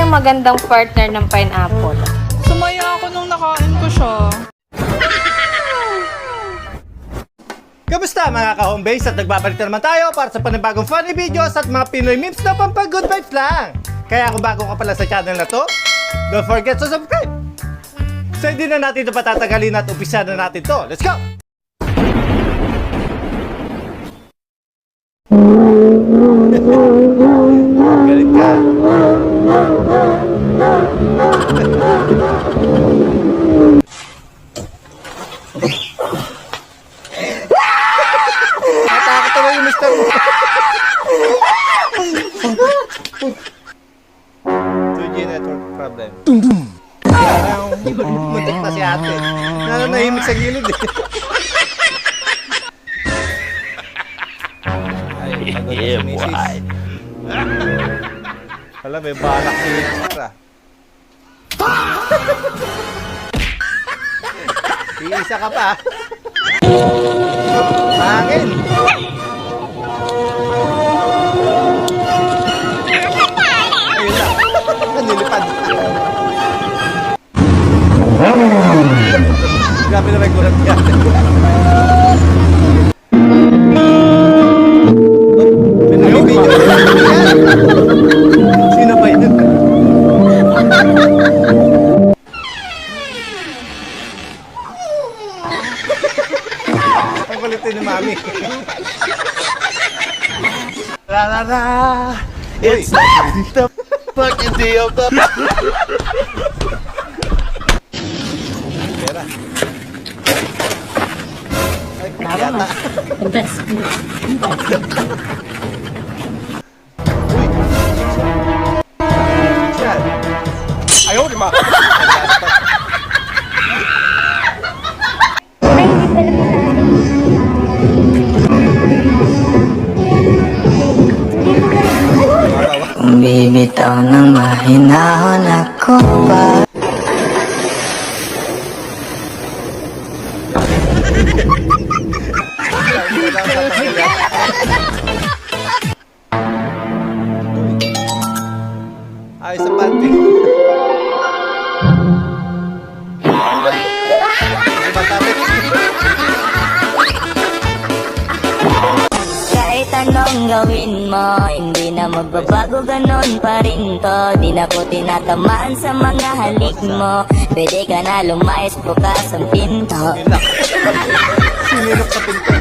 ang magandang partner ng pineapple? Sumaya ako nung nakain ko siya. Kamusta mga ka-homebase at nagbabalik na naman tayo para sa panibagong funny videos at mga Pinoy memes na pampag-good vibes lang. Kaya kung bago ka pala sa channel na to, don't forget to subscribe. So hindi na natin ito patatagalin at umpisa na natin to. Let's go! Galit ka. Natakot na yung mister mo. 2G network problem. Muntik pa si ate. Nananahimik sa gilid eh. Ay, pagod na si misis. Alam, may balak si Sarah. Iisa ka pa. Hangin. Ayun lang. Nilipad. Grabe na may kurat yan. Pinag-video. Sino ba yun? Ang kulitin ni Mami. It's the fucking day of the... Pera. Ay, yata. Uy. Yan. Ayaw, di ba? Bibitaw ng mahinahon ako pa. Ayos sa panty. Matapit. Kahit anong gawin mo, hindi na magbabago, ganon pa rin to. Di na ko tinatamaan sa mga halik mo. Pwede ka na lumayas, bukas ang pinto. Sinilok sa pinto.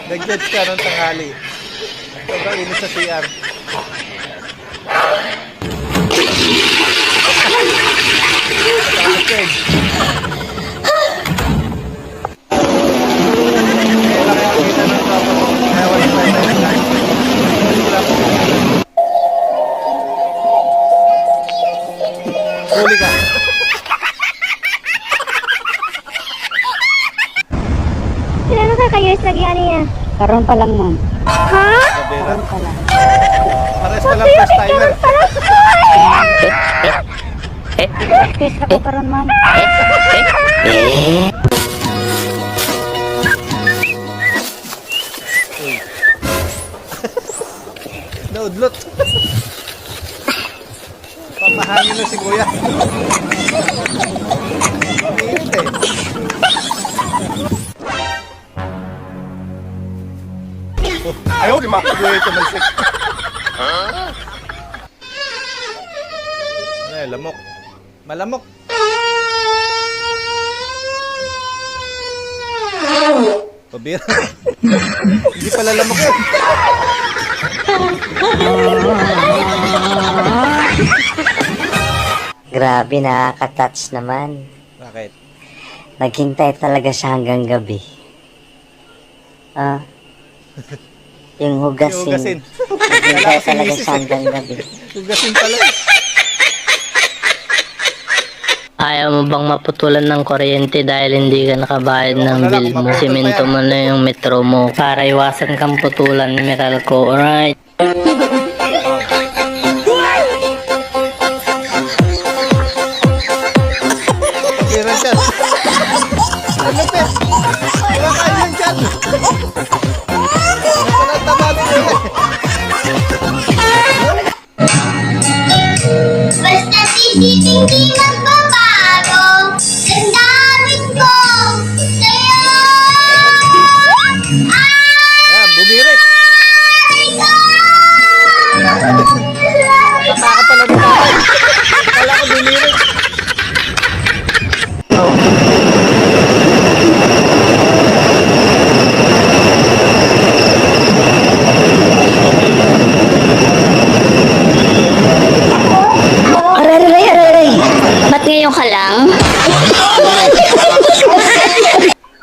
Nag-judge ka ng tanghali. Sobrang inis sa CR. Huli ka. Ilan ka kayo sa lagi niya? Karoon pa lang, ma'am. Ha? Karon pa lang. Pares pa lang first timer. Kiss ako karoon, ma'am. Naudlot. Papahangin na si Kuya. Init eh. Ayaw, di ma. Kuya ito magsik. Ay, lamok. Malamok. Pabira. Hindi pala lamok yun. Grabe, nakaka-touch naman. Bakit? Naghintay talaga siya hanggang gabi. Yung hugasin. Hugasin. Naghintay talaga siya hanggang gabi. Hugasin pala eh. Ayaw mo bang maputulan ng kuryente dahil hindi ka nakabayad ng bill mo? Siminto mo na yung metro mo para iwasan kang putulan, Meralco, alright? Lupit! Wala kayo yan dyan! Wala tabali ko eh! Basta sisiping di magbabago ang damit ko sa'yo. Ayan, bumirik! Nataka pala ni tatay! Kala ko bumirik! Aray! Ba't ngayon ka lang?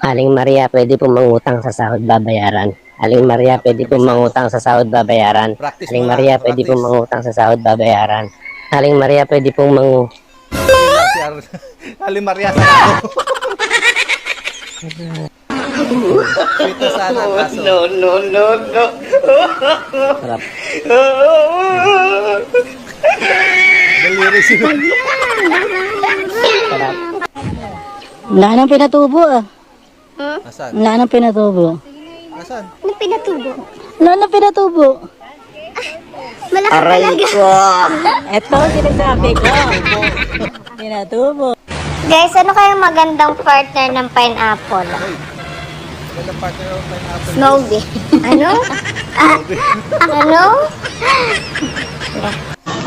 Aling Maria, pwede po mangutang sa sahod babayaran. Aling Maria, pwede po mangutang sa sahod babayaran. Practice Aling muna, Maria, pwede po practice. mangutang sa sahod babayaran. Aling Maria, pwede po Si Ali Maria sa ako. Ito sana ang kaso. Sarap. Daliri sila. Sarap. Wala nang pinatubo ah. Asan? Wala nang pinatubo. Asan? Ano pinatubo? Wala nang pinatubo. Malaki talaga. Eto, sinasabi ko. Pinatubo. Guys, ano kayang magandang partner ng pineapple? Ganda partner of pineapple. Smokey. Ano? Ano?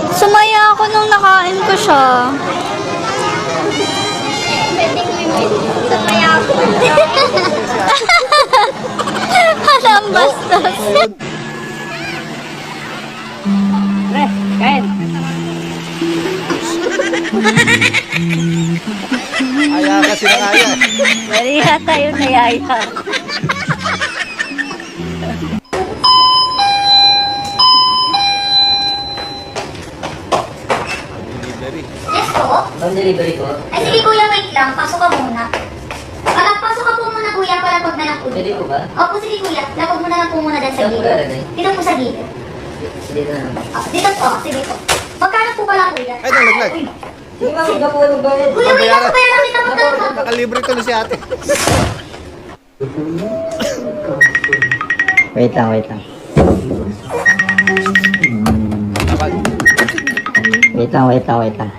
Sumaya ako nung nakain ko siya. Alam bastos. Aya kasi ng aya. Dari yata yun nayaya ko. Delivery. Yes po? Ang delivery ko, Ay sige kuya, wait lang. Pasok ka muna. Pasok ka po muna kuya, palapag na lang po. pwede po ba? Opo, sige kuya. Lapag mo na lang po muna dyan sa Saan po gilid. lalagay? Dito po sa gilid. Dito na. Dito po, sige po. Magkano po pala kuya? Ay, nalaglag. Uy, Hindi ba, huwag na po nagbayad. kuya, wait lang. Kaya nakita mo talaga. Nakalibre to na si ate. Wait lang, wait lang. Wait lang.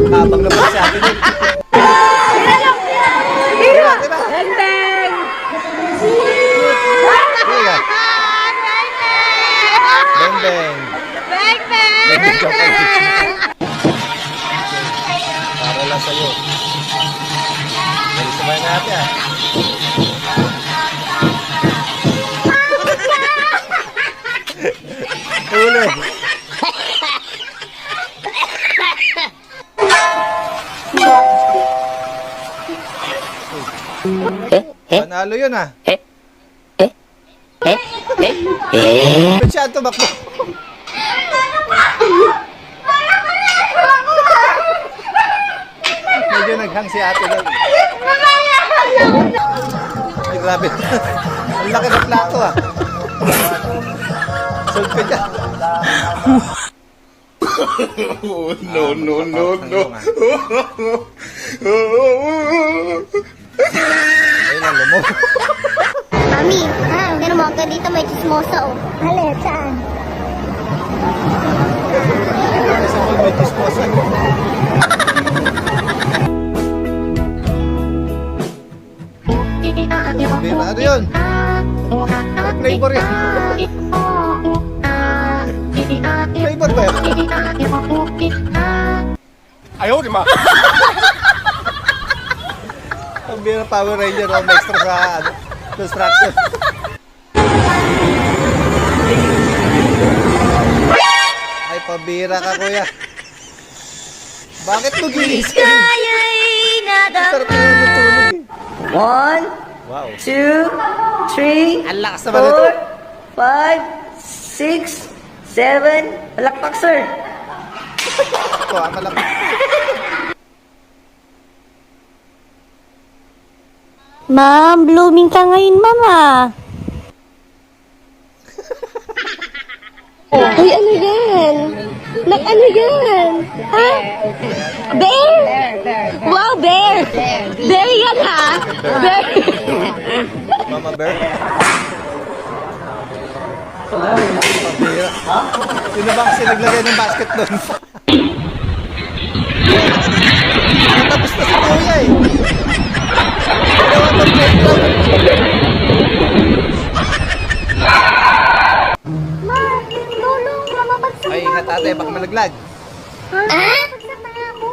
Habang naman si ate din. Diba? Beng! Beng! Para lang sa'yo. Dali sabay natin ah. Huli. Panalo yun ah. Ba't siya tumakbo? Medyo naghang si ate doon. Ay, grabe. Ang laki ng plato ah. Solve ka dyan. No. Ayun ang lumo. Mami, ganun mo ka dito may chismosa oh. Halit, saan? Sa mall may disposa. Bira, ano yun? Ano flavor yan? Flavor ba yan? Ayaw, di ba? Ang bira Power Ranger, may extra sa ano, construction. Ay, pabira ka, kuya. Bakit mo ginising? Sarap na yung natulog eh. 1, Wow. 2, 3, Ang lakas naman ito. 4, 5, 6, 7. Palakpak, sir. Ito, ang malaki. Ma'am, blooming ka ngayon, mama. Uy, ano yan? Ano yan? Ha? Bear? Wow, bear! Bear yan, ha? Bear! Mama Bear. Sino ba kasi naglagay ng basket doon? Tapos na si Kuya eh. Ma, tulong, mamabagsak Ay, ingat ate, baka malaglag. Babagsak na ako.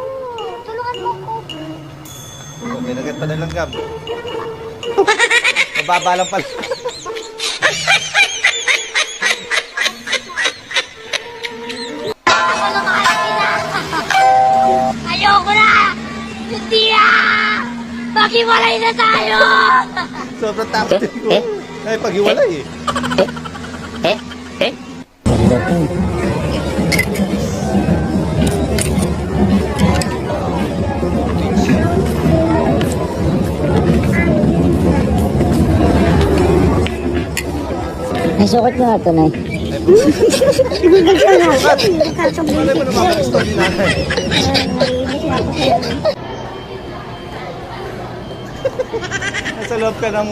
Tulungan mo ko. Okay, nagat pa na lang gab. Mababa lang pala. Ayoko na! Hindi na! Maghiwalay na tayo! Sobrang takot din ko. Ay, paghiwalay eh. Ay, sukat na ito, Nay. Malay mo naman ang story natin. Nasa loob ka ng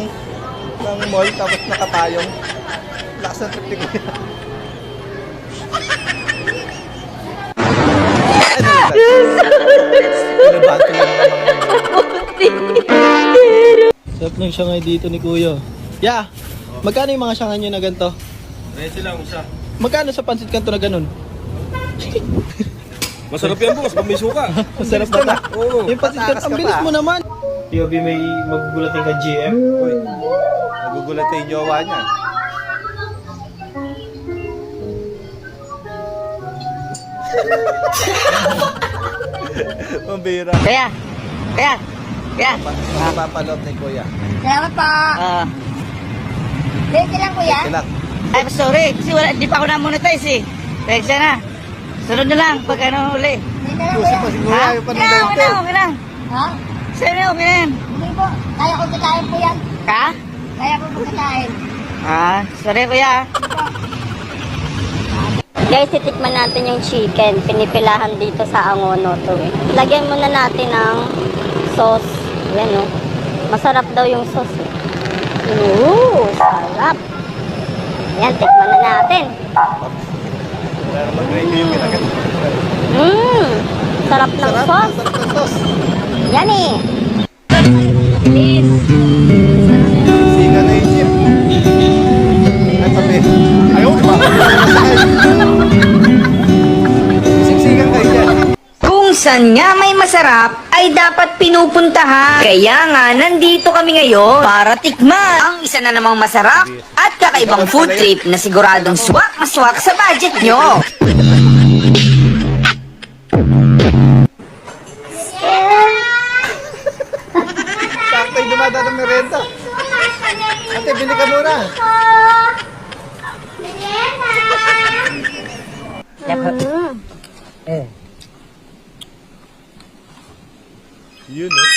mall tapos nakatayong. Lakas ng trip ni Kuya. Ay, nalaglag. Pinabato lang naman. Sarap ng siyangay dito ni Kuya. Ya, magkano yung mga siyangay nyo na ganito? 20 lang isa. Magkano sa pansit kanto na ganun? Masarap yan boss, pag may suka. Masarap ba na? Oo. Yung pansit kanto, Patakas ka ang bilis pa. mo naman. POV may magugulating ka GM. Uy, nagugulat yung jowa niya. Pambira. Kaya, kaya, kaya. Napapaloob ni Kuya. Salamat po. Dito lang, kuya. Ilang. I'm sorry, kasi wala, di pa ako na-monetize eh. Thanks na. Sunod na lang, pag ano uli. Dito lang, Puso kuya. pa si Kuya. Yung Okay na, okay na, okay na. Ha? Sa'yo na, okay na yan. Hindi po. Kaya ko kikain po yan. Ka? Kaya ko po kikain. Sorry kuya. Guys, titikman natin yung chicken. Pinipilahan dito sa Angono to eh. Lagyan muna natin ng sauce. Yan oh. Masarap daw yung sauce eh. Ooh, sarap. Yan, tikman na natin. Pero mag-gravy yung kinagat. Sarap ng Sarap, sauce. sarap ng sauce. Yan eh. Siga na yung chip. Ay, papi. Ayaw, ba? Siksikan kayo dyan. Kung saan nga may masarap, ay dapat pinupuntahan. Kaya nga, nandito kami ngayon para tikman ang isa na namang masarap at kakaibang food trip na siguradong swak na swak sa budget nyo. Sakto yung dumadaan ng merenda. Ate, bili ka muna. Yun eh.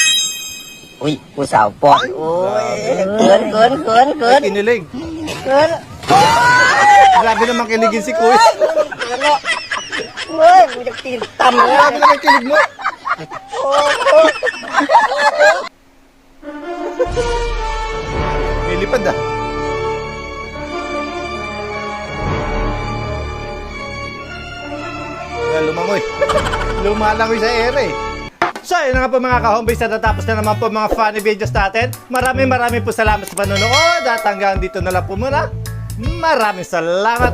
Uy, usaw po. Good. Ay, kinilig. Grabe naman kiligin si Kuya. Grabe naman kilig mo. May lipad ah. Lumangoy. Lumalangoy sa ere. So, yun na nga po mga ka-homebase, natapos na naman po mga funny videos natin. Maraming po salamat sa panonood at hanggang dito na lang po muna. Maraming salamat.